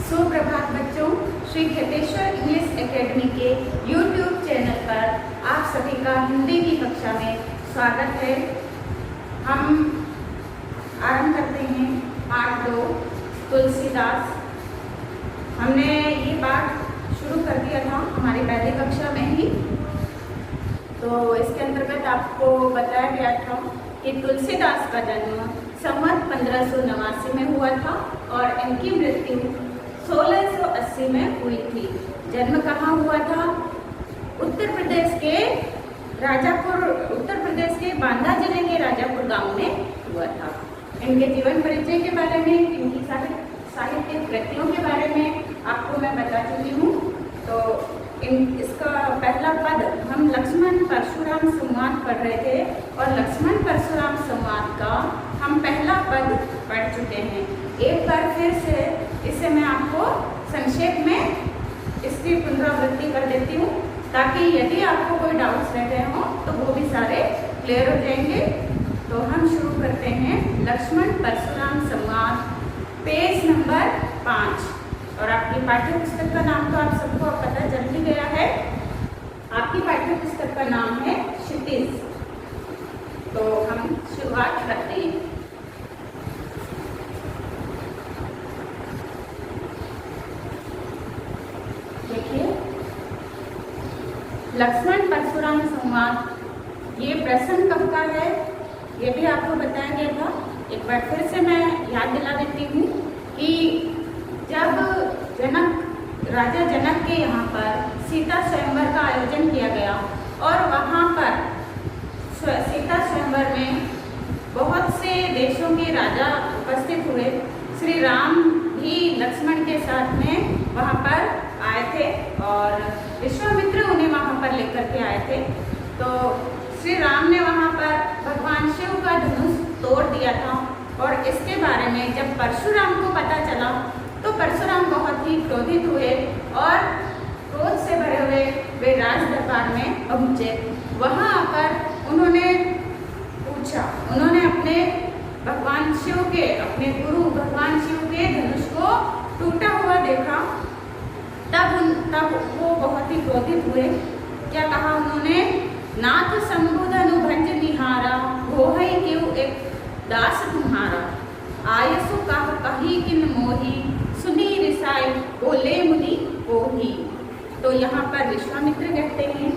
सुप्रभात बच्चों, Shri Kheteshwar English academy के YouTube चैनल पर आप सभी का हिंदी की कक्षा में स्वागत है। हम आरंभ करते हैं पाठ 2 तुलसीदास। हमने ये पाठ शुरू कर दिया था हमारी पहली कक्षा में ही। तो इसके अंतर्गत आपको बताया गया था कि तुलसीदास का जन्म संवत 1589 में हुआ था और इनकी मृत्यु 1680 में हुई थी। जन्म कहाँ हुआ था? उत्तर प्रदेश के बांदा जिले के राजापुर गांव में हुआ था। इनके जीवन परिचय के बारे में, इनकी साहित्यिक कृतियों के बारे में आपको मैं बता चुकी हूँ। तो इसका पहला पद हम लक्ष्मण परशुराम संवाद पढ़ रहे थे और लक्ष्मण परशुराम संवाद का हम पहला पद पढ़ चुके हैं। एक बार फिर से इसे मैं आपको संक्षेप में इसकी पुनरावृत्ति कर देती हूँ ताकि यदि आपको कोई डाउट्स रह गए हों तो वो भी सारे क्लियर हो जाएंगे। तो हम शुरू करते हैं लक्ष्मण परशुराम संवाद, पेज नंबर 5। और आपकी पाठ्य पुस्तक का नाम तो आप सबको पता चल ही गया है। आपकी पाठ्य पुस्तक का नाम है क्षितिज। तो हम शुरुआत करते हैं। देखिए, लक्ष्मण परशुराम संवाद ये प्रसन्न कब का है ये भी आपको बताया गया था। एक बार फिर से मैं याद दिला देती हूँ कि जब राजा जनक के यहाँ पर सीता स्वयंवर का आयोजन किया गया और वहाँ पर सीता स्वयंवर में बहुत से देशों के राजा उपस्थित हुए। श्री राम भी लक्ष्मण के साथ में वहाँ पर आए थे और विश्वामित्र उन्हें वहाँ पर लेकर के आए थे। तो श्री राम ने वहाँ पर भगवान शिव का धनुष तोड़ दिया था और इसके बारे में जब परशुराम को पता चला तो परशुराम बहुत ही क्रोधित हुए और क्रोध से भरे हुए वे राज दरबार में पहुँचे। वहाँ आकर उन्होंने अपने भगवान शिव के, अपने गुरु भगवान शिव के धनुष को टूटा हुआ देखा। तब वो बहुत ही क्रोधित हुए। क्या कहा उन्होंने? नाथ संबुधनु भंज निहारा, होहै क्यों एक दास तुम्हारा। आयसु कही किन मोही, सुनी रिसाई बोले मुनि कोही। तो यहाँ पर विश्वामित्र कहते हैं,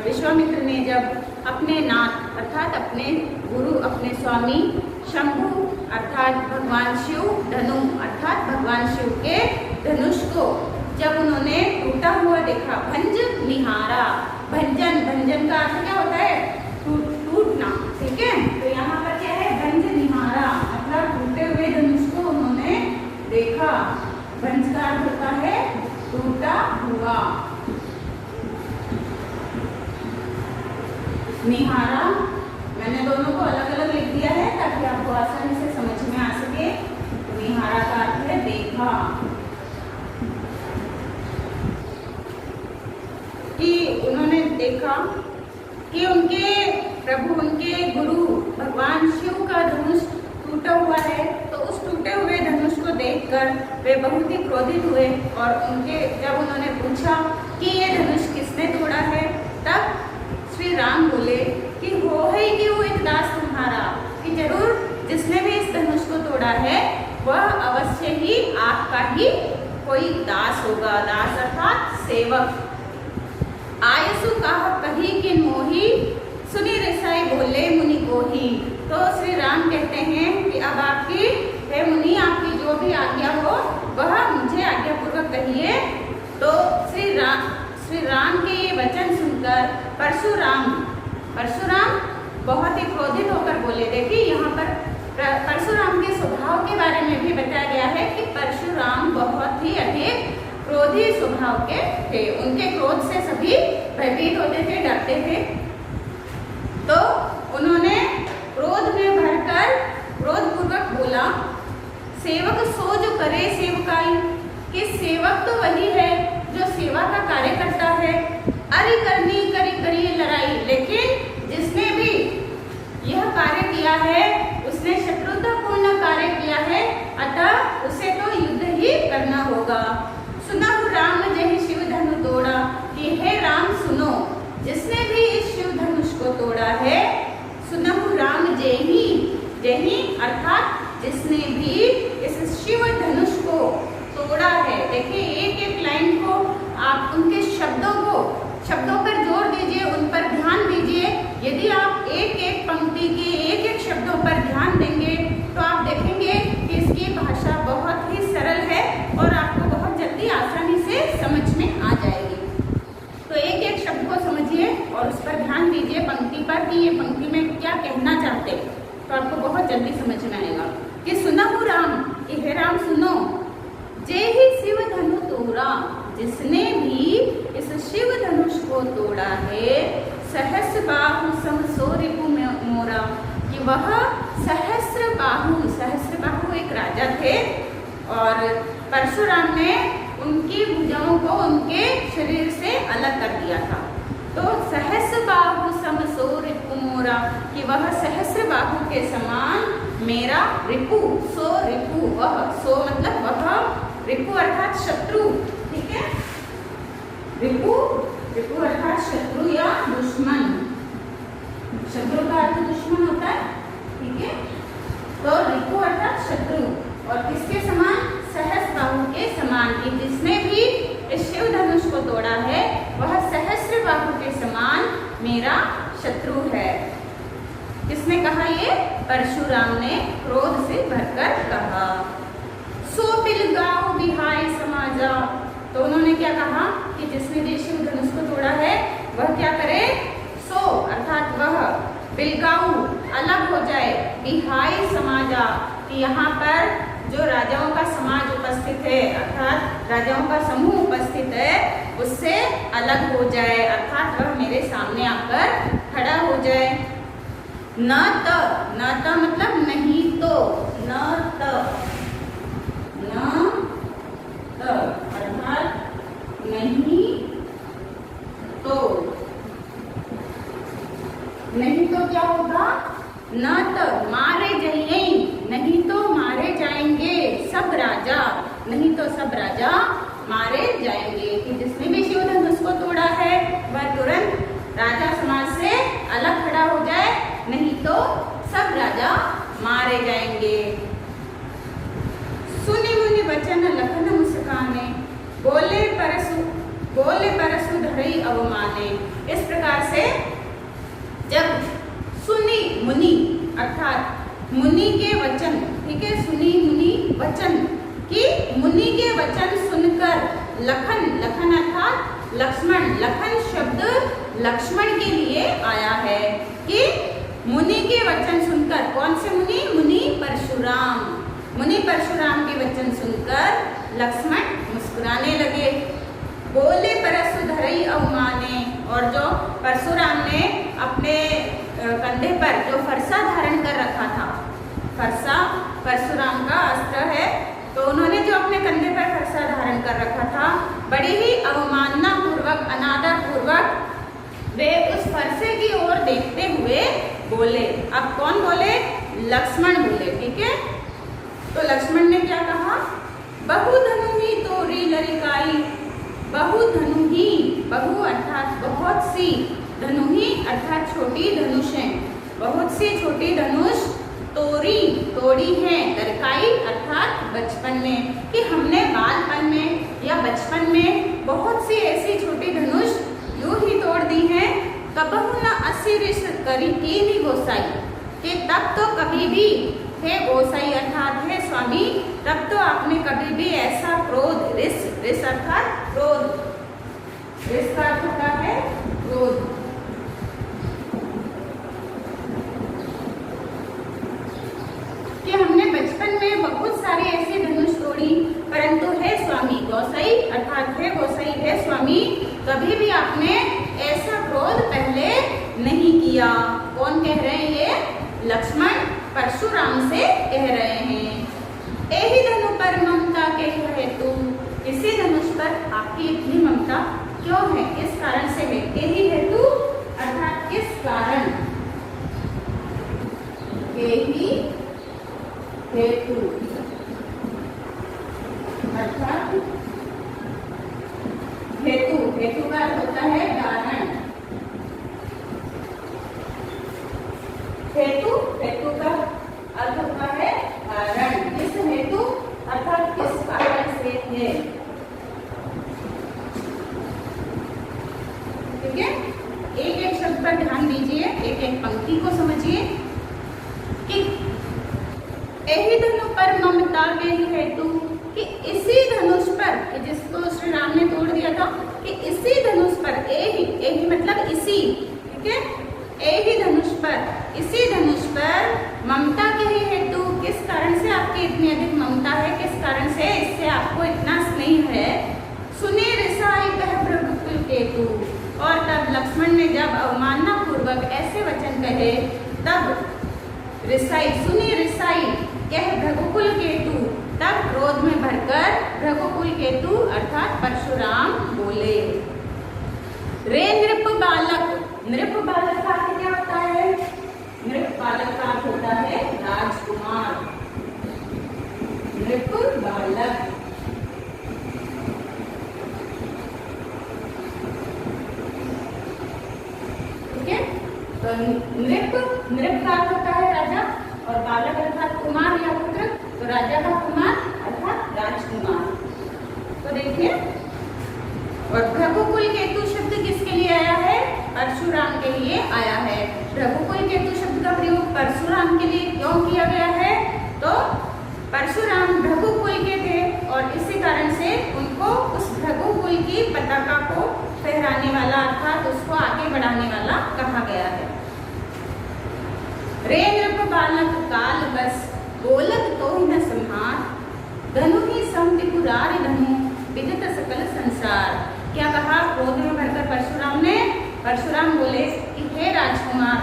विश्वामित्र ने जब अपने नाथ अर्थात अपने गुरु, अपने स्वामी शंभु अर्थात भगवान शिव, धनु अर्थात भगवान शिव के धनुष को जब उन्होंने टूटा हुआ देखा, भंज निहारा, भंजन का अर्थ क्या होता है? टूटना, ठीक है। तो यहाँ पर क्या है? भंज निहारा मतलब टूटे हुए धनुष को उन्होंने देखा। भंज का अर्थ होता है टूटा हुआ। निहारा मैंने दोनों को अलग अलग लिख दिया है ताकि आपको आसानी से समझ में आ सके। तो निहारा का अर्थ है देखा। कि उन्होंने देखा कि उनके प्रभु, उनके गुरु भगवान शिव का धनुष टूटा हुआ है। तो उस टूटे हुए धनुष को देखकर वे बहुत ही क्रोधित हुए और जब उन्होंने पूछा कि ये धनुष किसने तोड़ा है, तब श्री राम बोले कि होहै क्यों एक दास तुम्हारा, कि जरूर जिसने भी इस धनुष को तोड़ा है वह अवश्य ही आपका ही कोई दास होगा। दास अर्थात सेवक। आयसु कही किन मोही, सुनी रिसाई बोले मुनि कोही। तो श्री राम कहते हैं कि अब आपकी, हे मुनि, आपकी जो भी आज्ञा हो वह मुझे आज्ञापूर्वक कहिए। तो श्री राम के ये वचन सुनकर परशुराम बहुत ही क्रोधित होकर बोले। देखिए, यहाँ पर परशुराम के स्वभाव के बारे में भी बताया गया है कि परशुराम बहुत ही अधिक क्रोधी स्वभाव के थे। उनके क्रोध से सभी भयभीत होते थे, डरते थे। तो उन्होंने क्रोध में भरकर क्रोधपूर्वक बोला, सेवक सो जो करे सेवकाई, कि सेवक तो वही है जो सेवा का कार्य करता है। अरि करनी करी करी लड़ाई, लेकिन जिसने भी यह कार्य किया है उसने शत्रुतापूर्ण कार्य किया है, अतः उसे तो युद्ध ही करना होगा। जेहि अर्थात जिसने भी इस शिव धनुष को तोड़ा है। देखिए एक एक लाइन को आप उनके शब्दों पर जोर दीजिए, उन पर ध्यान दीजिए। यदि आप एक एक पंक्ति के एक एक शब्दों पर ध्यान देंगे तो आप देखेंगे कि इसकी भाषा बहुत ही सरल है और आपको बहुत जल्दी आसानी से समझ में आ जाएगी। तो एक एक शब्द को समझिए और उस पर ध्यान दीजिए पंक्ति पर कि ये पंक्ति में क्या कहना चाहते, तो आपको बहुत जल्दी समझ में आएगा। कि सुनहु राम, कि हे राम सुनो, जेहि शिव धनु तोड़ा, जिसने भी इस शिव धनुष को तोड़ा है, सहस्र बाहु सम सो रिपु मोरा, कि वह सहस्र बाहु एक राजा थे और परशुराम ने उनकी भुजाओं को उनके शरीर से अलग कर दिया था। तो सहस्र बाहु सम सो रिपु मोरा, कि वह सहस्र बाहु के समान मेरा रिपु, सो रिपु वह, सो मतलब वह, रिपु अर्थात शत्रु, ठीक है। रिपु अर्थात शत्रु या दुश्मन, शत्रु का अर्थ दुश्मन होता है, ठीक है। तो रिपु अर्थात शत्रु और किसके समान, सहस्र बाहु के समान, कि जिसने भी इस शिव धनुष को तोड़ा है वह सहस्र बाहु के समान मेरा शत्रु है। किसने कहा ये? परशुराम ने क्रोध से भरकर कहा। सो बिलगाओ बिहाय समाजा, तो उन्होंने क्या कहा कि जिसने भी शिव धनुष को तोड़ा है वह क्या करे, सो अर्थात वह, बिलगाऊ अलग हो जाए, बिहाय समाजा, कि यहाँ पर जो राजाओं का समाज उपस्थित है अर्थात राजाओं का समूह उपस्थित है उससे अलग हो जाए, अर्थात वह मेरे सामने आकर खड़ा हो जाए। न त मतलब नहीं तो, न त अर्थात नहीं तो, नहीं तो क्या होगा, न तो मारे जाइए, नहीं तो मारे जाएंगे सब राजा, नहीं तो सब राजा मारे जाएंगे, कि जिसने भी शिव धनुष को तोड़ा है वह तुरंत राजा समाज से अलग खड़ा हो जाए, नहीं तो सब राजा मारे जाएंगे। सुनि मुनि वचन लखन मुस्काने, बोले परसु धरई अवमाने। इस प्रकार से जब सुनी मुनि अर्थात मुनि के वचन, ठीक है, सुनी मुनि वचन, कि मुनि के वचन सुनकर लखन अर्थात लखन शब्द लक्ष्मण के लिए आया है, कि मुनि के वचन सुनकर, कौन से मुनि? मुनि परशुराम के वचन सुनकर लक्ष्मण मुस्कुराने लगे। बोले परसु धरई अवमाने, और जो परशुराम ने अपने कंधे पर जो फरसा धारण कर रखा था, फरसा परशुराम का अस्त्र है, तो उन्होंने जो अपने कंधे पर फरसा धारण कर रखा था, बड़ी ही अवमानना पूर्वक, अनादर पूर्वक वे उस फरसे की ओर देखते हुए बोले। अब कौन बोले? लक्ष्मण बोले, ठीक है। तो लक्ष्मण ने क्या कहा? बहु धनु ही तोरी लरिकाई, बहु धनु ही, बहु अर्थात बहुत सी, धनु ही अर्थात छोटी धनुषें, बहुत सी छोटी धनुष तोड़ी है, लड़काई अर्थात बचपन में, कि हमने बालपन में या बचपन में बहुत सी ऐसी छोटी धनुष यूं ही तोड़ दी हैं। कबहु न असी रिस करी कीनी गोसाई, कि तब तो कभी भी, हे गोसाई अर्थात हे स्वामी, तब तो आपने कभी भी ऐसा क्रोध, रिस अर्थात क्रोध, रिस का अर्थ होता है क्रोध, कि हमने बचपन में बहुत सारी ऐसी धनुष तोड़ी, परंतु हे स्वामी, गोसाई अर्थात हे गोसाई, हे स्वामी, कभी भी आपने ऐसा क्रोध पहले नहीं किया। कौन कह रहे हैं? ये लक्ष्मण परशुराम से कह रहे हैं। एहि धनु पर ममता के हेतु, इसी धनुष पर आपकी इतनी ममता क्यों है? किस कारण से है? एहि हेतु अर्थात किस कारण, एहि हेतु अर्थात हेतु का अर्थ होता है कारण, हेतु, हेतु का अर्थ होता है कारण। किस हेतु अर्थात किस कारण से है। ठीक है, एक एक शब्द पर ध्यान दीजिए, एक एक पंक्ति को समझिए कि यही धनु पर ममता के ही हेतु, कि इसी धनुष पर, जिसको श्री राम ने तोड़ दिया था, कि इसी धनुष पर, यही मतलब इसी, ठीक है, यही धनुष पर, इसी धनुष पर ममता के ही हेतु, किस कारण से आपकी इतनी अधिक ममता है, किस कारण से इससे आपको इतना स्नेह है। सुने रिसाई कह भृगुकुल केतु, और तब लक्ष्मण ने जब अवमानना पूर्वक ऐसे वचन कहे, तब रिसाई, सुनी रिसाई कह भृगुकुल केतु, तब क्रोध में भरकर भृगुकुल केतु अर्थात परशुराम बोले। रे नृप बालक, नृप बालक का अर्थ क्या होता है? नृप बालक का अर्थ होता है राजकुमार। नृप बालक, ठीक है, तो नृप, नृप का अर्थ होता है राजा, और बालक अर्थात कुमार या पुत्र, तो राजा का कुमार अर्थात राजकुमार। तो देखिए, और भृगुकुल केतु शब्द किसके लिए आया है? परशुराम के लिए आया है। भृगुकुल केतु शब्द का प्रयोग परशुराम के लिए क्यों किया गया है? तो परशुराम भृगुकुल के थे और इसी कारण से उनको उस भृगुकुल की पताका को फहराने वाला अर्थात उसको आगे बढ़ाने वाला कहा गया है। रे नृप बालक काल बस, बोलत तो ही न संहार, धनु ही सम त्रिपुरारि धनु, विदित सकल संसार। क्या कहा? क्रोध में भरकर परशुराम बोले कि हे राजकुमार,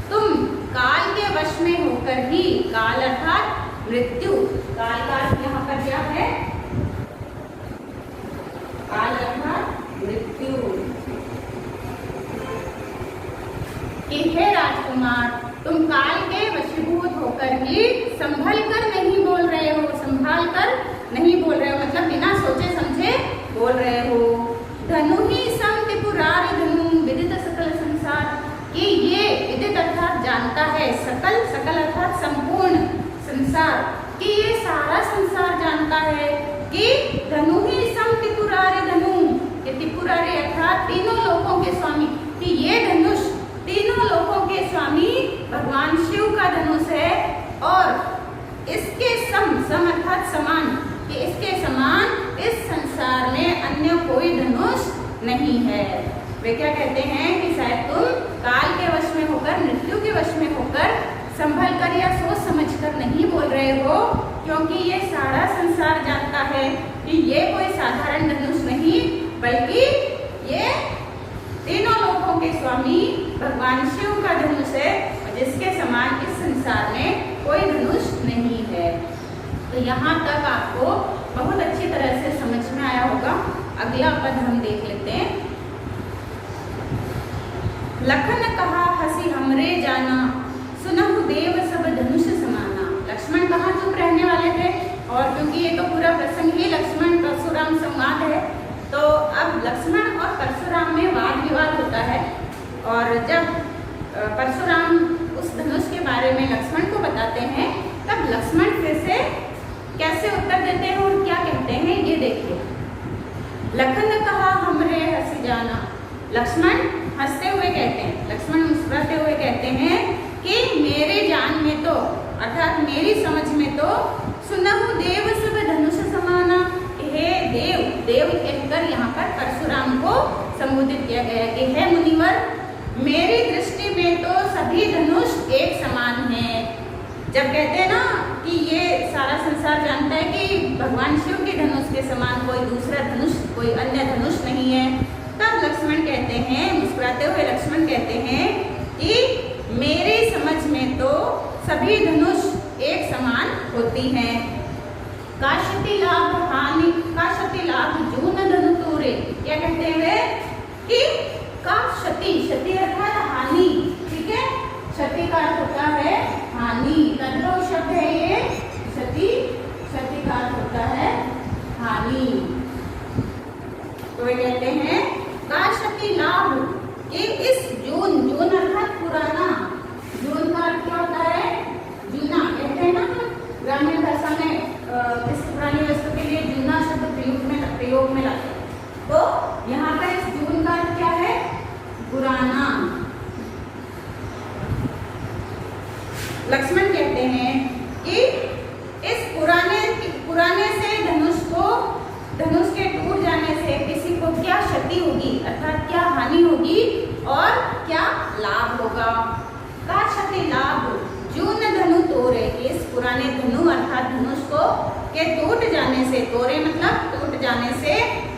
तुम काल के वश में होकर ही, काल अर्थात मृत्यु, काल का अर्थ यहाँ पर क्या है? काल अर्थात मृत्यु, कि हे राजकुमार, तुम काल के वशीभूत होकर ही संभल कर नहीं बोल रहे हो, संभाल कर नहीं बोल रहे हो, मतलब बिना सोचे समझे बोल रहे हो। धनु ही सम त्रिपुरारि धनु, विदित सकल संसार, कि ये विदित अर्थात जानता है, सकल, सकल अर्थात संपूर्ण संसार, कि ये सारा संसार जानता है कि धनु ही सम त्रिपुरारि धनु, ये त्रिपुरारि अर्थात तीनों लोकों के स्वामी, कि ये धनुष तीनों लोकों के स्वामी भगवान शिव का धनुष है, और इसके सम अर्थात समान, कि इसके समान इस संसार में अन्य कोई धनुष नहीं है। वे क्या कहते हैं कि शायद तुम काल के वश में होकर, मृत्यु के वश में होकर संभल कर या सोच समझ कर नहीं बोल रहे हो, क्योंकि ये सारा संसार जानता है कि ये कोई साधारण धनुष नहीं, बल्कि ये तीनों लोकों के स्वामी भगवान शिव का धनुष है, जिसके समान इस संसार में कोई धनुष नहीं है। तो यहाँ तक आपको बहुत अच्छी तरह से समझ में आया होगा। अगला पद हम देख लेते हैं। लखन कहा हसी हमरे जाना, सुनहु देव सब धनुष समाना। लक्ष्मण कहाँ चुप रहने वाले थे, और क्योंकि ये तो पूरा प्रसंग ही लक्ष्मण परशुराम संवाद है, तो अब लक्ष्मण और परशुराम में वाद विवाद होता है। और जब परशुराम उस धनुष के बारे में लक्ष्मण को बताते हैं, तब लक्ष्मण फिर से कैसे उत्तर देते हैं और क्या कहते हैं, ये देखिए। लखन कहा हमरे हसी जाना, लक्ष्मण हंसते हुए कहते हैं, लक्ष्मण मुस्कुराते हुए कहते हैं कि मेरे जान में तो, अर्थात मेरी समझ में तो, सुनहु देव सब धनुष समाना, हे देव, देव कहकर यहाँ पर परशुराम को संबोधित किया गया है कि हे मुनिवर, मेरी दृष्टि में तो सभी धनुष एक समान हैं। जब कहते हैं ना कि ये सारा संसार जानता है कि भगवान शिव के धनुष के समान कोई दूसरा धनुष, कोई अन्य धनुष नहीं है, तब लक्ष्मण कहते हैं, मुस्कुराते हुए लक्ष्मण कहते हैं कि मेरी समझ में तो सभी धनुष एक समान होती हैं। काशति लाभ हानि, काशति लाभ जून धनु तूरे, क्या कहते हैं वे कि काशति, क्षति अर्थात हानि, ठीक है, क्षति का अर्थ होता है हानि, तद्भव शब्द है ये क्षति, क्षति का अर्थ होता है हानि। तो वे कहते हैं काशति लाभ, कि इस जून, जून अर्थात पुराना, जून का अर्थ किसी पुरानी वस्तु के लिए जूना शब्द प्रयोग में लाते हैं। तो यहाँ पर इस जून का अर्थ क्या है? पुराना। लक्ष्मण कहते हैं कि इस पुराने से धनुष के टूट जाने से किसी को क्या क्षति होगी, अर्थात क्या हानि होगी और क्या लाभ होगा। का क्षति लाभ जून धनु तोरे, इस पुराने धनु अर्थात धनुष को के टूट जाने से, तोरे मतलब टूट जाने से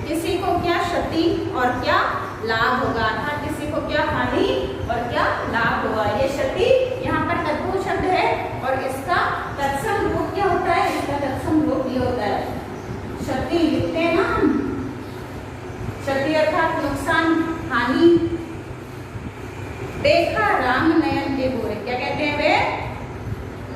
किसी को क्या क्षति और क्या लाभ होगा, अर्थात किसी को क्या हानि और क्या लाभ होगा। ये क्षति यहाँ पर तत्पुरुष शब्द है और इसका तत्सम रूप क्या होता है? इसका तत्सम रूप ये होता है क्षति। लिखते हैं ना हम, क्षति अर्थात नुकसान, हानि। देखा राम नयन के बोरे, क्या कहते हैं वे?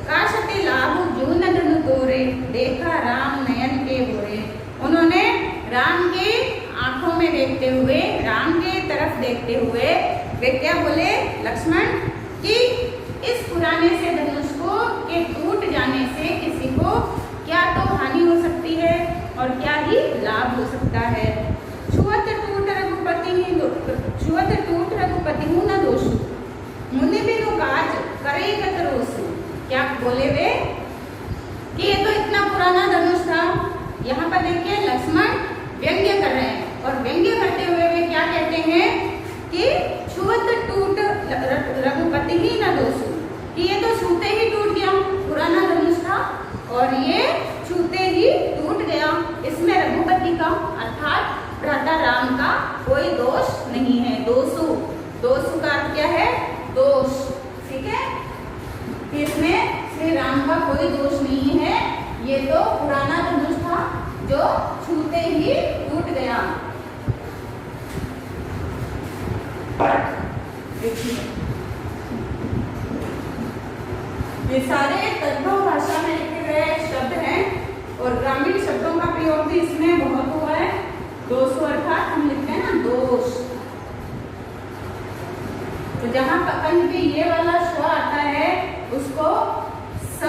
का क्षति लाभ जून धनु तोरे, देखा राम नयन के बोरे। उन्होंने राम के आंखों में देखते हुए, राम के तरफ देखते हुए वे क्या बोले लक्ष्मण कि इस पुराने से धनुष को के टूट जाने से किसी को क्या तो हानि हो सकती है और क्या ही लाभ हो सकता है। छुअत टूट रघुपति हूँ न दोषु, मुनि बिनु काज करे कत रोसु। क्या बोले वे कि ये तो इतना पुराना धनुष था। यहाँ पर देखिए लक्ष्मण व्यंग्य कर रहे हैं और व्यंग्य करते हुए वे क्या कहते हैं कि छुअत टूट रघुपति ही न दोषु, कि ये तो छूते ही टूट गया, पुराना धनुष था और ये छूते ही टूट गया। इसमें रघुपति का अर्थात भ्राता राम का कोई दोष नहीं है। दोषु का अर्थ क्या है? दोष। ठीक है, इसमें श्री राम का कोई दोष नहीं है। ये तो पुराना धनुष था जो छूते ही टूट गया। ये सारे तद्भव भाषा में लिखे गए शब्द हैं और ग्रामीण शब्दों का प्रयोग भी इसमें बहुत हुआ है। दोष अर्थात हम लिखते हैं ना दोष। तो जहाँ कहीं भी ये वाला स्व आता है उसको स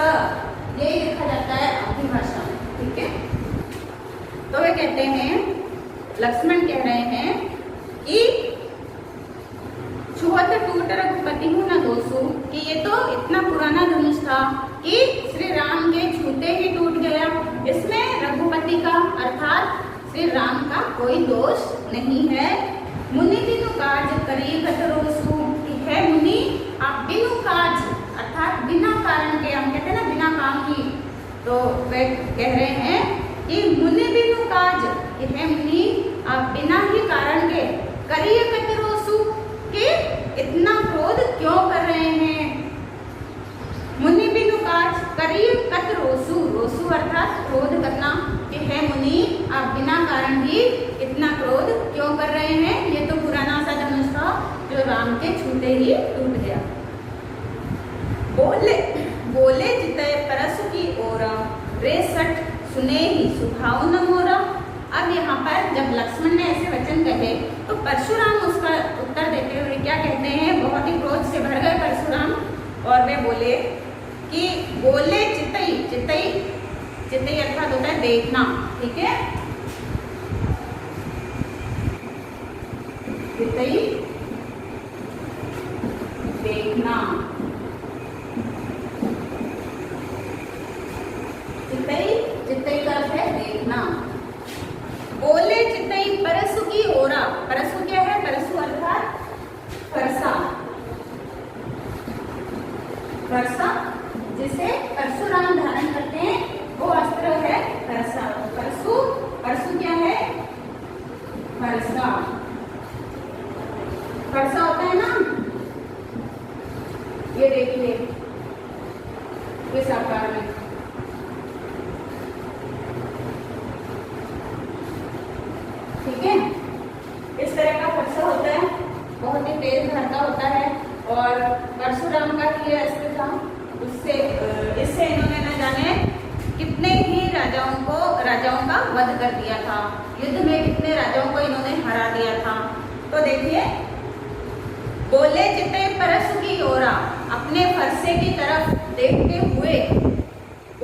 यही लिखा जाता है अपनी भाषा में। ठीक है, तो वे कहते हैं, लक्ष्मण कह रहे हैं कि छुअत टूट रघुपति हूँ न दोषु, कि ये तो इतना पुराना धनुष था कि श्री राम के छूते ही टूट गया। इसमें रघुपति का अर्थात श्री राम का कोई दोष नहीं है। मुनि बिनु काज करी कत रोसु, है मुनि आप बिनु काज अर्थात बिना कारण के, हम कहते हैं ना बिना काम की, तो वे कह रहे हैं कि मुनि बिनु काज, है मुनि आप बिना ही कारण के करिए कत रोसु, कि इतना क्रोध क्यों कर रहे हैं। मुनि बिनु काज करिए कत रोसु, रोसु अर्थात क्रोध करना, कि है मुनि आप बिना कारण भी इतना क्रोध क्यों कर रहे हैं। ये तो पुराना सा धनुष था जो राम के छूते ही टूट गया। बोले चितय परसु की ओरा, रे सठ सुने ही सुभाव न मोरा। अब यहाँ पर जब लक्ष्मण ने ऐसे वचन कहे तो परशुराम उसका उत्तर देते हुए क्या कहते हैं, बहुत ही क्रोध से भर गए परशुराम और वे बोले कि बोले चितई, चितई अर्थात होता है देखना। ठीक है, चितई देखना, चितई का अर्थ है देखना। बोले चितई परसु की ओरा, परसु क्या है? परसु अर्थात फरसा, फरसा जिसे परशुराम धारण करते हैं वो अस्त्र है फरसा। परसु क्या है? फरसा, फरसा होता है ना, ये देखिए इस आकार में। ठीक है, इस तरह का फरसा होता है, बहुत ही तेज धारता होता है और परशुराम का ये अस्त्र था। इससे इन्होंने न जाने कितने ही राजाओं का वध कर दिया था, युद्ध में कितने राजाओं को इन्होंने हरा दिया था। तो देखिए, बोले चितई परसु की ओरा, अपने फरसे की तरफ देखते हुए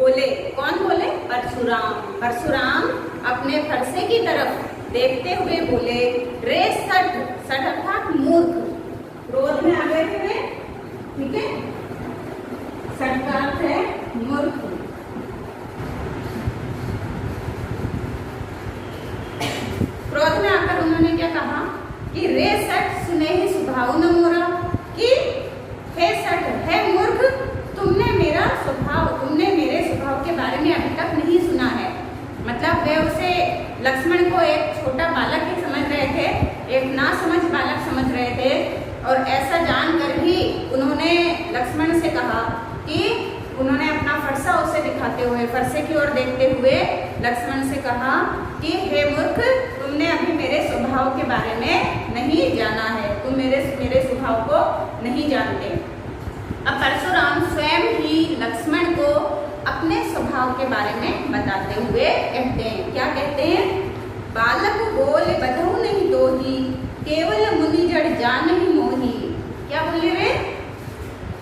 बोले, कौन बोले? परशुराम। परशुराम अपने फरसे की तरफ देखते हुए बोले, रे सठ, सठ अर्थात मूर्ख, क्रोध में आ गए थे, ठीक है, सठ का अर्थ है मूर्ख। क्रोध में आकर उन्होंने क्या कहा कि रे सठ सुने ही स्वभाव न मोरा, कि हे सठ, हे मूर्ख, तुमने मेरा स्वभाव, तुमने मेरे स्वभाव के बारे में अभी तक नहीं सुना है। मतलब वे उसे, लक्ष्मण को एक छोटा बालक ही समझ रहे थे, एक ना समझ बालक समझ रहे थे, और ऐसा जानकर भी उन्होंने लक्ष्मण से कहा कि उन्होंने अपना फरसा उसे दिखाते हुए, फरसे की ओर देखते हुए लक्ष्मण से कहा कि हे मूर्ख, तुमने अभी मेरे स्वभाव के बारे में नहीं जाना है, तुम मेरे स्वभाव को नहीं जानते। अब परशुराम स्वयं ही लक्ष्मण को अपने स्वभाव के बारे में बताते हुए कहते हैं, क्या कहते हैं? बालक बोल बधऊ नहीं दोही, केवल मुनि जड़ जान ही मोही। क्या बोले वे?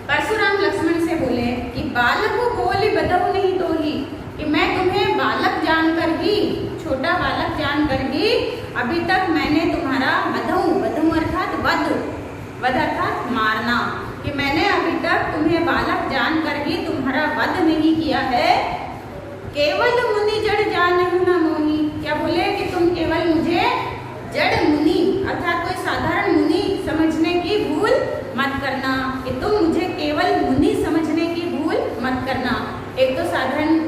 परशुराम लक्ष्मण से बोले कि बालक बोल बधऊ नहीं दोही, कि मैं तुम्हें बालक जानकर ही, छोटा बालक जानकर ही अभी तक मैंने तुम्हारा बधऊ, बधऊ अर्थात वध, वध अर्थात मारना, कि मैंने अभी तक तुम्हें बालक जानकर ही तुम्हारा वध नहीं किया है। केवल मुनि जड़ जान ना मोही, क्या बोले कि तुम केवल मुझे जड़ मुनि अर्थात कोई साधारण मुनि समझने की भूल मत करना, कि तुम मुझे केवल मुनि समझने की भूल मत करना। एक तो साधारण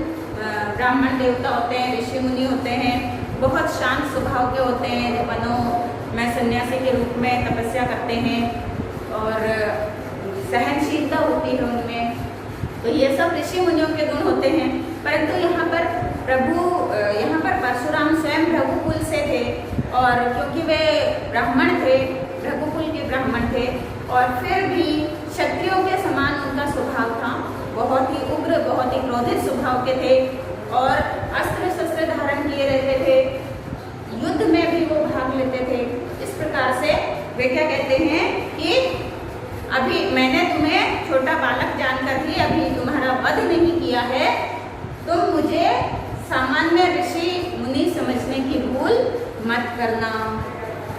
ब्राह्मण देवता होते हैं, ऋषि मुनि होते हैं, बहुत शांत स्वभाव के होते हैं, बनो मैं सन्यासी के रूप में तपस्या करते हैं, और सहनशीलता होती है उनमें, तो ये सब ऋषि मुनियों के गुण होते हैं। परंतु यहाँ पर परशुराम स्वयं रघुकुल से थे, और क्योंकि वे ब्राह्मण थे, रघुकुल के ब्राह्मण थे, और फिर भी क्षत्रियों के समान उनका स्वभाव था, बहुत ही उग्र, बहुत ही क्रोधित स्वभाव के थे, और अस्त्र शस्त्र धारण किए रहते थे, युद्ध में भी वो भाग लेते थे। इस प्रकार से वे क्या कहते हैं कि अभी मैंने तुम्हें छोटा बालक जानकर ही अभी तुम्हारा वध नहीं किया है, तुम मुझे सामान्य ऋषि मुनि समझने की भूल मत करना।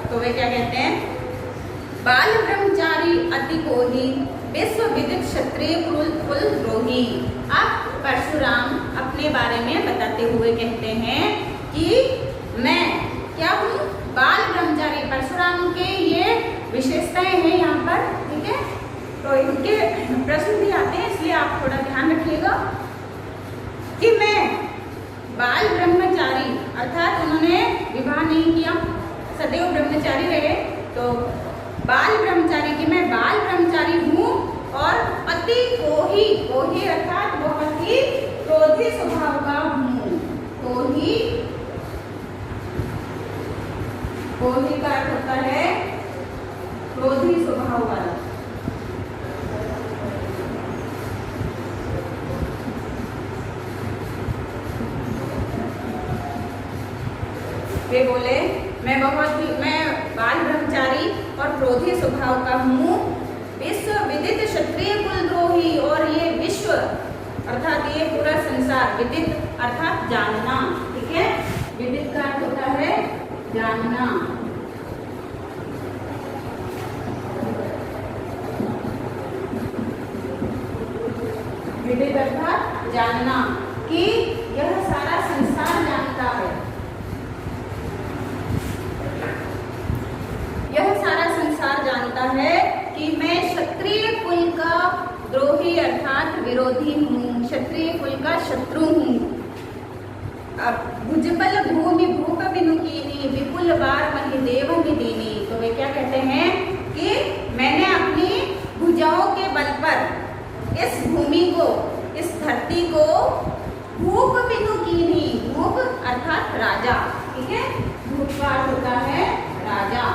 तो वे क्या कहते हैं? बाल ब्रह्मचारी अति कोही, विश्व विदित क्षत्रिय कुल द्रोही। अब परशुराम अपने बारे में बताते हुए कहते हैं कि मैं क्या हूँ? बाल ब्रह्मचारी। परशुराम के ये विशेषताएं हैं यहाँ पर, ठीक है, तो इनके प्रश्न भी आते हैं, इसलिए आप थोड़ा ध्यान रखिएगा कि मैं बाल ब्रह्मचारी अर्थात उन्होंने विवाह नहीं किया, सदैव ब्रह्मचारी रहे, तो बाल ब्रह्मचारी की मैं बाल ब्रह्मचारी हूँ, और अति कोही, कोही अर्थात बहुत ही क्रोधी स्वभाव का हूँ। कोही, कोही का अर्थ होता है क्रोधी स्वभाव वाला। वे बोले मैं बाल ब्रह्मचारी और क्रोधी स्वभाव का हूँ, विश्व विदित क्षत्रिय कुल द्रोही, और ये विश्व अर्थात ये पूरा संसार, विदित अर्थात जानना, ठीक है, विदित का अर्थ होता है जानना। विदित अर्थात जानना, कि यह सारा संसार जानता है, यह सारा संसार जानता है कि मैं क्षत्रिय कुल का द्रोही अर्थात विरोधी हूँ, क्षत्रिय कुल का शत्रु हूँ। अब भुजबल भूमि भूप विनुकीनी, विपुल बार महिदेव निदीनी। तो वे क्या कहते हैं कि मैंने अपनी भुजाओं के बल पर इस भूमि को, इस धरती को भूप विनुकीनी, भूप अर्थात राजा, ठीक है, भूप का अर्थ होता है राजा।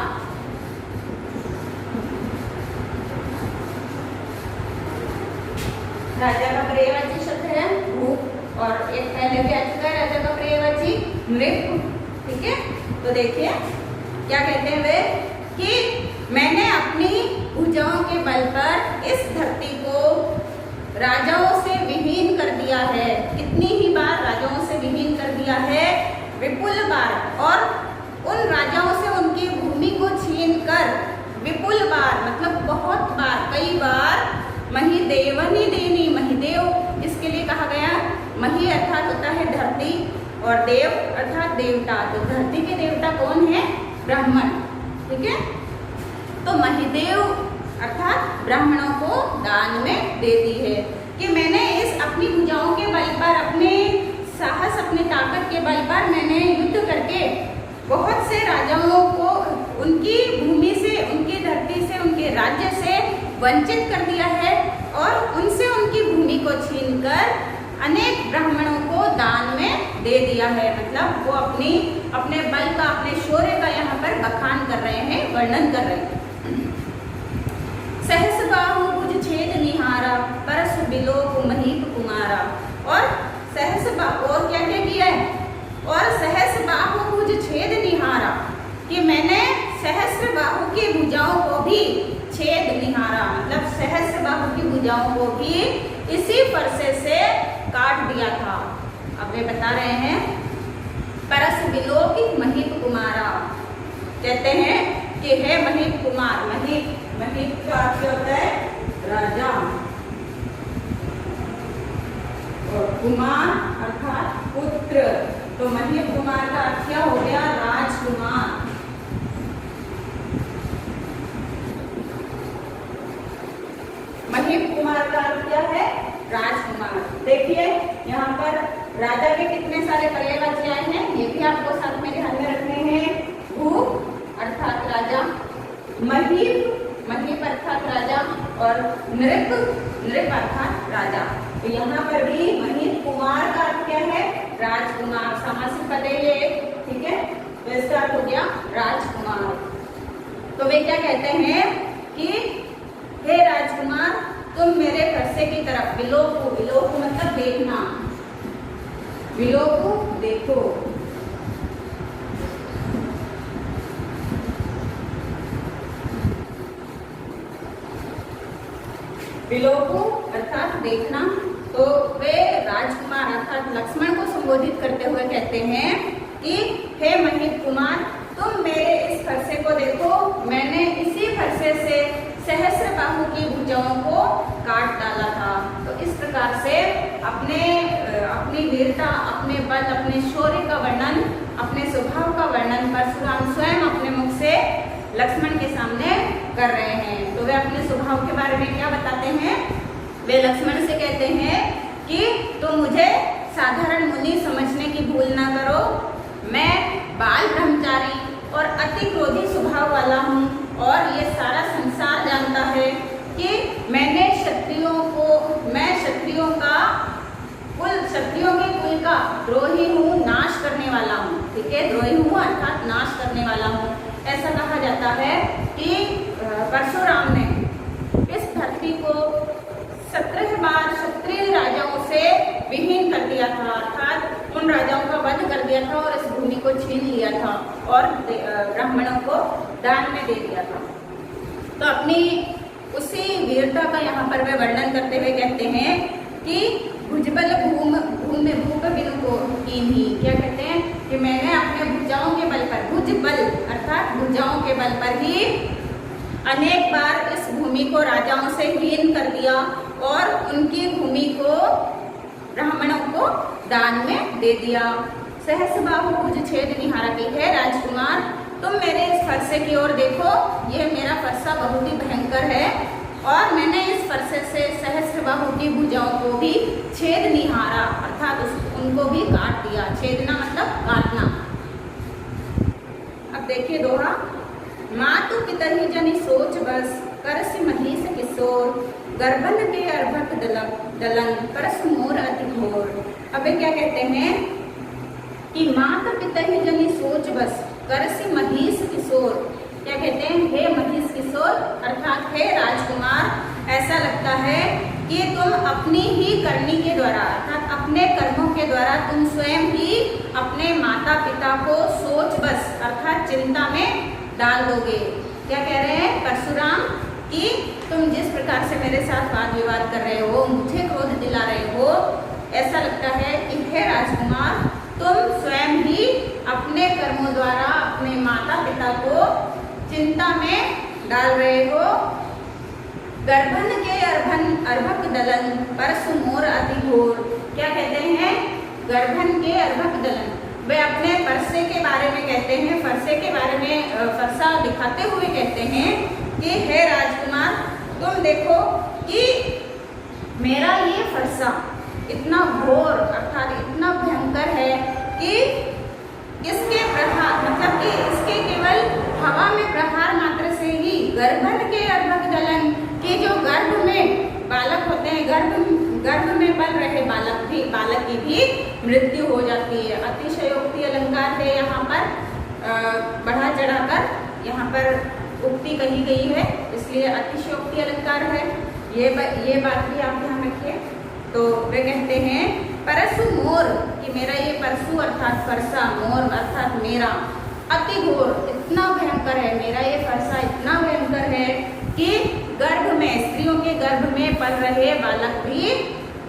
राजा का पर्यायवाची शब्द है भूप, और एक पहले भी आ चुका है राजा का पर्यायवाची नृप, ठीक है। तो देखिए क्या कहते हैं वे कि मैंने अपनी भुजाओं के बल पर इस धरती को राजाओं से विहीन कर दिया है। कितनी ही बार राजाओं से विहीन कर दिया है? विपुल बार। और उन राजाओं से उनकी भूमि को छीन कर विपुल बार मतलब बहुत बार, कई बार महिदेवनी देनी। महिदेव इसके लिए कहा गया। मही अर्थात होता है धरती और देव अर्थात देवता। तो धरती के देवता कौन है? ब्राह्मण। ठीक है, तो महिदेव अर्थात ब्राह्मणों को दान में दे दी है कि मैंने इस अपनी भुजाओं के बल पर, अपने साहस, अपनी ताकत के बल पर मैंने युद्ध करके बहुत से राजाओं को उनकी भूमि से, उनकी धरती से, उनके राज्य से वंचित कर दिया है और उनसे उनकी भूमि को छीनकर अनेक ब्राह्मणों को दान में दे दिया है। मतलब वो अपने बल का, अपने शौर्य का यहाँ पर बखान कर रहे हैं, वर्णन कर रहे हैं। सहस बाहु भुज छेद निहारा, परस बिलोक महीप कुमारा। और सहस बाहु, और क्या क्या किया है? और सहस बाहु भुज छेद निहारा, कि मैंने सहस्र बाहु की भुजाओं को भी छेद निहारा, मतलब सहस्र बाहु की भुजाओं को भी इसी फरसे से काट दिया था। अब वे बता रहे हैं परस बिलोक महीप कुमारा, कहते हैं कि है महीप कुमार। महीप का अर्थ होता है राजा और कुमार अर्थात पुत्र। तो महीप कुमार का अर्थ क्या हो गया? राजकुमार। महीप कुमार का अर्थ क्या है? राजकुमार। देखिए यहाँ पर राजा के कितने सारे पर्यायवाची आए हैं, ये भी आपको साथ में ध्यान में रखने हैं। भू अर्थात राजा, महीप अर्थात राजा और नृप अर्थात राजा। तो यहाँ पर भी महीप कुमार का अर्थ क्या है? राजकुमार। सामासिक पद है ये, ठीक है, तो इसका अर्थ हो गया राजकुमार। तो वे क्या कहते हैं कि हे राजकुमार, तुम मेरे फरसे की तरफ विलोक, विलोक मतलब देखना, विलोक देखो। विलोकु अर्थात देखना। तो वे राजकुमार अर्थात लक्ष्मण को संबोधित करते हुए कहते हैं कि हे महीप कुमार, तुम मेरे इस फरसे को देखो, मैंने इसी फरसे से सहस्र बाहु की भुजाओं को काट डाला था। तो इस प्रकार से अपनी वीरता, अपने बल, अपने शौर्य का वर्णन, अपने स्वभाव का वर्णन परशुराम स्वयं अपने मुख से लक्ष्मण के सामने कर रहे हैं। तो वे अपने स्वभाव के बारे में क्या बताते हैं? वे लक्ष्मण से कहते हैं कि तुम मुझे साधारण मुनि समझने की भूल ना करो, मैं बाल ब्रह्मचारी और अति क्रोधी स्वभाव वाला हूँ और ये सारा संसार जानता है कि मैं क्षत्रियों के कुल का द्रोही हूँ, नाश करने वाला हूँ। ठीक है, द्रोही हूँ अर्थात नाश करने वाला हूँ। ऐसा कहा जाता है कि परशुराम ने इस धरती को 17 बार क्षत्रिय राजाओं से विहीन कर दिया था, अर्थात उन राजाओं का वध कर दिया था और इस भूमि को छीन लिया था और ब्राह्मणों को दान में दे दिया था। तो अपनी उसी वीरता का यहाँ पर वे वर्णन करते हुए कहते हैं कि भुजबल भूप बिनु को कीन्ही। क्या कहते हैं कि मैंने अपने भुजाओं के बल पर, भुजबल अर्थात भुजाओं के बल पर ही अनेक बार इस भूमि को राजाओं से हीन कर दिया और उनकी भूमि को ब्राह्मणों को दान में दे दिया। सहस बाहु भुज छेद निहारा की है राजकुमार, तुम मेरे इस फरसे की ओर देखो, यह मेरा फरसा बहुत ही भयंकर है और मैंने इस फरसे से सहस्र बाहु की भुजाओं को भी छेद निहारा अर्थात उनको भी काट दिया। छेदना मतलब काटना। अब देखिए दोहा, मातु पितहि जनि सोच बस, करसि महीस किशोर, गर्भन के अर्भक दलन, परस मोर अति घोर। अब क्या कहते हैं कि माता पितहि जनि सोच बस, करसि महीस किशोर। क्या कहते हैं? हे महीस किशोर अर्थात हे राजकुमार, ऐसा लगता है कि तुम अपनी ही करनी के द्वारा अर्थात अपने कर्मों के द्वारा तुम स्वयं ही अपने माता पिता को सोच बस अर्थात चिंता में डाल दोगे। क्या कह रहे हैं परशुराम कि तुम जिस प्रकार से मेरे साथ वाद विवाद कर रहे हो, मुझे क्रोध दिला रहे हो, ऐसा लगता है कि हे राजकुमार, तुम स्वयं ही अपने कर्मों द्वारा अपने माता पिता को चिंता में डाल रहे हो। गर्भन के अर्भक दलन परसु मोर अति घोर। क्या कहते हैं? गर्भन के अर्भक दलन, वे अपने फरसे के बारे में कहते हैं, फरसे के बारे में फरसा दिखाते हुए कहते हैं कि हे राजकुमार, तुम देखो कि मेरा ये फरसा इतना घोर अर्थात इतना भयंकर है कि इसके प्रहार मतलब कि इसके केवल हवा में प्रहार मात्र से ही गर्भन के अर्भक दलन के जो गर्भ में बालक होते हैं, गर्भ में पल रहे बालक की भी मृत्यु हो जाती है। अतिशयोक्ति अलंकार है, यहाँ पर बढ़ा चढ़ाकर यहाँ पर उक्ति कही गई है, इसलिए अतिशयोक्ति अलंकार है। ये बात भी आप ध्यान रखिए। तो वे कहते हैं परसु मोर, कि मेरा ये परसु अर्थात फरसा, मोर अर्थात मेरा, अति घोर इतना भयंकर है, मेरा ये फरसा इतना भयंकर है कि गर्भ में, स्त्रियों के गर्भ में पल रहे बालक भी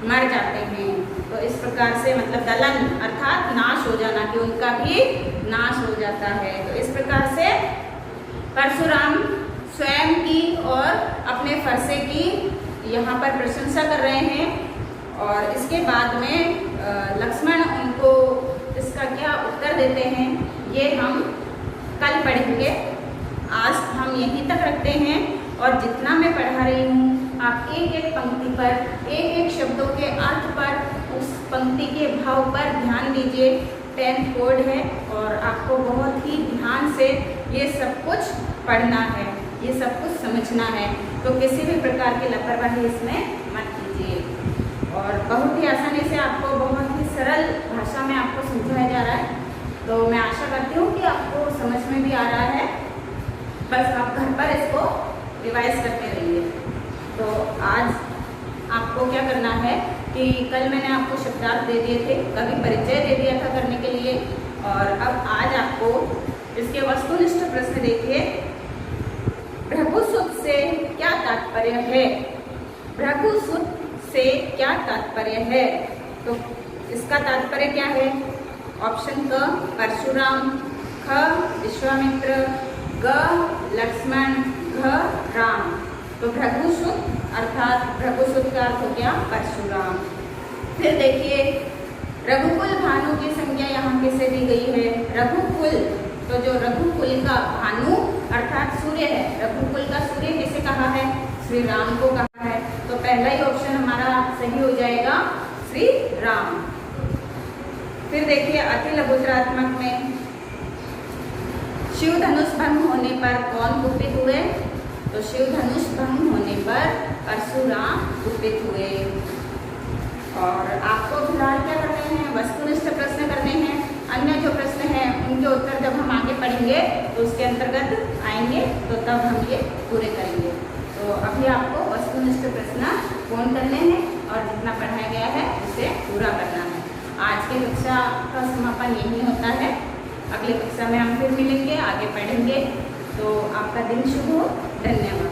मर जाते हैं। तो इस प्रकार से मतलब दलन अर्थात नाश हो जाना, कि उनका भी नाश हो जाता है। तो इस प्रकार से परशुराम स्वयं की और अपने फरसे की यहाँ पर प्रशंसा कर रहे हैं। और इसके बाद में लक्ष्मण उनको इसका क्या उत्तर देते हैं, ये हम कल पढ़ेंगे। आज हम यहीं तक रखते हैं, और जितना मैं पढ़ा रही हूँ आप एक एक पंक्ति पर, एक एक शब्दों के अर्थ पर, उस पंक्ति के भाव पर ध्यान दीजिए। 10th बोर्ड है और आपको बहुत ही ध्यान से ये सब कुछ पढ़ना है, ये सब कुछ समझना है। तो किसी भी प्रकार की लापरवाही इसमें मत कीजिए। और बहुत ही आसानी से आपको बहुत ही सरल भाषा में आपको समझाया जा रहा है। तो मैं आशा करती हूँ कि आपको समझ में भी आ रहा है। बस आप घर पर इसको रिवाइज करते रहिए। तो आज आपको क्या करना है कि कल मैंने आपको शब्दार्थ दे दिए थे, कवि परिचय दे दिया था करने के लिए, और अब आज आपको इसके वस्तुनिष्ठ प्रश्न देखिए। भृगुसुत से क्या तात्पर्य है? भृगुसुत से क्या तात्पर्य है? तो इसका तात्पर्य क्या है? ऑप्शन क परशुराम, ख विश्वामित्र, ग लक्ष्मण, घ राम। तो भृगुसुत अर्थात भृगुसुत का अर्थ हो गया परशुराम। फिर देखिए रघुकुल भानु की संज्ञा यहाँ किसे दी गई है? रघुकुल, तो जो रघुकुल का भानु अर्थात सूर्य है, रघुकुल का सूर्य किसे कहा है? श्री राम को कहा है। तो पहला ही ऑप्शन हमारा सही हो जाएगा, श्री राम। फिर देखिए अति लघुत्रात्मक में शिव धनुष भंग होने पर कौन कुपित हुए? तो शिव धनुष भंग होने पर परशुराम कुपित हुए। और आपको फिलहाल क्या करने हैं? वस्तुनिष्ठ प्रश्न करने हैं। अन्य जो प्रश्न हैं उनके उत्तर जब हम आगे पढ़ेंगे तो उसके अंतर्गत आएंगे, तो तब हम ये पूरे करेंगे। तो अभी आपको वस्तुनिष्ठ प्रश्न पूर्ण करने हैं और जितना पढ़ाया गया है उसे पूरा करना है। आज की कक्षा का समापन यही होता है। अगली कक्षा में हम फिर मिलेंगे, आगे पढ़ेंगे। तो आपका दिन शुभ हो। धन्यवाद।